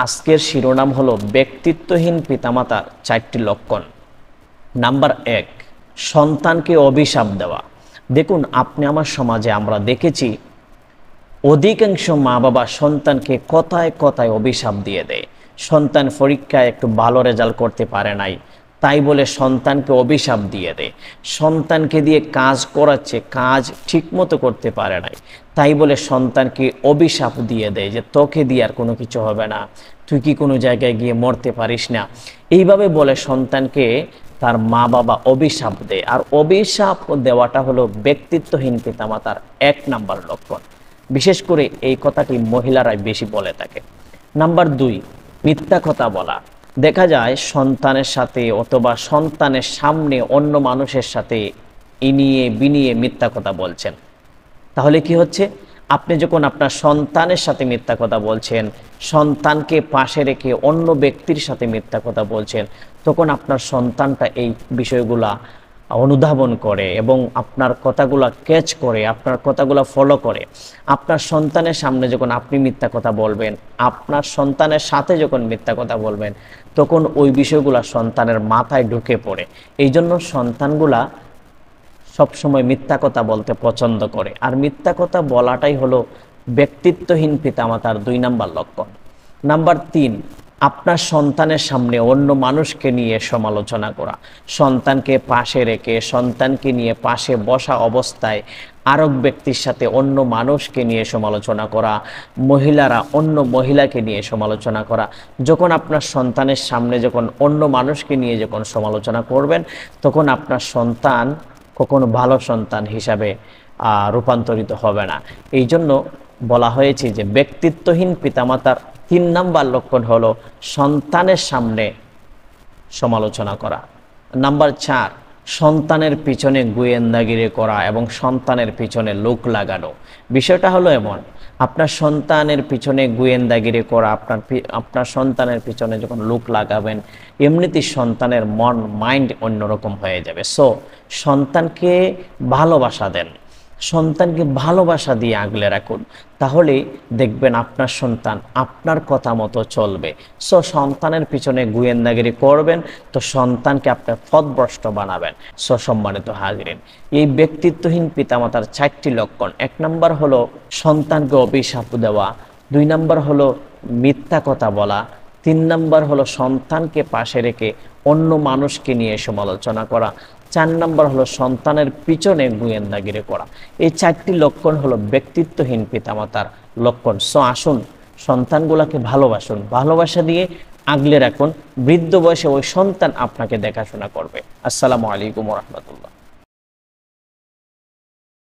আজকের শিরোনাম হলো ব্যক্তিত্বহীন পিতামাতার 4টি লক্ষণ। নাম্বার 1, সন্তানকে অভিশাপ দেওয়া। দেখুন, আপনি আমার সমাজে আমরা দেখেছি অধিকাংশ মা বাবা সন্তানকে কথায় কথায় অভিশাপ দিয়ে দেয়। সন্তান পরীক্ষায় একটু ভালো রেজাল্ট করতে পারে নাই, তাই বলে সন্তানকে অভিশাপ দিয়ে দেয়। সন্তানকে দিয়ে কাজ করাচ্ছে, কাজ ঠিকমতো করতে পারে নাই, তাই বলে সন্তানকে অভিশাপ দিয়ে দেয় যে তোকে দিয়ে আর কোনো কিছু হবে না, তুই কি কোনো জায়গায় গিয়ে মরতে পারিস না। এইভাবে বলে সন্তানকে তার মা বাবা অভিশাপ দেয়। আর অভিশাপ দেওয়াটা হলো ব্যক্তিত্বহীন পিতামাতার 1 নাম্বার লক্ষণ। বিশেষ করে এই কথাটি মহিলারাই বেশি বলে থাকে। নাম্বার 2, মিথ্যা কথা বলা। দেখা যায় সন্তানের সাথে অথবা সন্তানের সামনে অন্য মানুষের সাথে ইনিয়ে বিনিয়ে মিথ্যা কথা বলছেন। তাহলে কি হচ্ছে, আপনি যখন আপনার সন্তানের সাথে মিথ্যা কথা বলছেন, সন্তানকে পাশে রেখে অন্য ব্যক্তির সাথে মিথ্যা কথা বলছেন, তখন আপনার সন্তানটা এই বিষয়গুলা অনুধাবন করে এবং আপনার কথাগুলো ক্যাচ করে, আপনার কথাগুলো ফলো করে। আপনার সন্তানের সামনে যখন আপনি মিথ্যা কথা বলবেন, আপনার সন্তানের সাথে যখন মিথ্যা কথা বলবেন, তখন ওই বিষয়গুলো সন্তানের মাথায় ঢুকে পড়ে। এই জন্য সন্তানগুলা সবসময় মিথ্যা কথা বলতে পছন্দ করে। আর মিথ্যা কথা বলাটাই হলো ব্যক্তিত্বহীন পিতামাতার 2 নাম্বার লক্ষণ। নাম্বার 3, আপনার সন্তানের সামনে অন্য মানুষকে নিয়ে সমালোচনা করা। সন্তানকে পাশে রেখে, সন্তানকে নিয়ে পাশে বসা অবস্থায় আরেক ব্যক্তির সাথে অন্য মানুষকে নিয়ে সমালোচনা করা, মহিলারা অন্য মহিলাকে নিয়ে সমালোচনা করা। যখন আপনার সন্তানের সামনে যখন অন্য মানুষকে নিয়ে যখন সমালোচনা করবেন, তখন আপনার সন্তান কখনো ভালো সন্তান হিসাবে রূপান্তরিত হবে না। এই জন্য বলা হয়েছে যে ব্যক্তিত্বহীন পিতামাতার 3 নাম্বার লক্ষণ হলো সন্তানের সামনে সমালোচনা করা। নাম্বার 4, সন্তানের পিছনে গোয়েন্দাগিরি করা এবং সন্তানের পিছনে লোক লাগানো। বিষয়টা হলো এমন, আপনার সন্তানের পিছনে গোয়েন্দাগিরি করা, আপনার সন্তানের পিছনে যখন লোক লাগাবেন, এমনিতেই সন্তানের মাইন্ড অন্যরকম হয়ে যাবে। সো সন্তানকে ভালোবাসা দেন, সন্তানকে ভালোবাসা দিয়ে আগলে রাখুন, তাহলে দেখবেন আপনার সন্তান আপনার কথা মতো চলবে। সো সন্তানের পিছনে গোয়েন্দাগিরি করবেন তো সন্তানকে আপনার পথভ্রষ্ট বানাবেন। সো সম্মানিত হাজিরিন, এই ব্যক্তিত্বহীন পিতামাতার 4টি লক্ষণ। 1 নাম্বার হলো সন্তানকে অভিশাপ দেওয়া, 2 নাম্বার হলো মিথ্যা কথা বলা, 3 নাম্বার হলো সন্তানকে পাশে রেখে অন্য মানুষকে নিয়ে সমালোচনা করা, 4 নাম্বার হলো সন্তানের পিছনে গোয়েন্দাগিরি করা। এই 4টি লক্ষণ হলো ব্যক্তিত্বহীন পিতামাতার লক্ষণ। সো আসুন সন্তানগুলোকে ভালোবাসুন, ভালোবাসা দিয়ে আগলে রাখুন। বৃদ্ধ বয়সে ওই সন্তান আপনাকে দেখাশোনা করবে। আসসালামু আলাইকুম ওয়া রাহমাতুল্লাহ।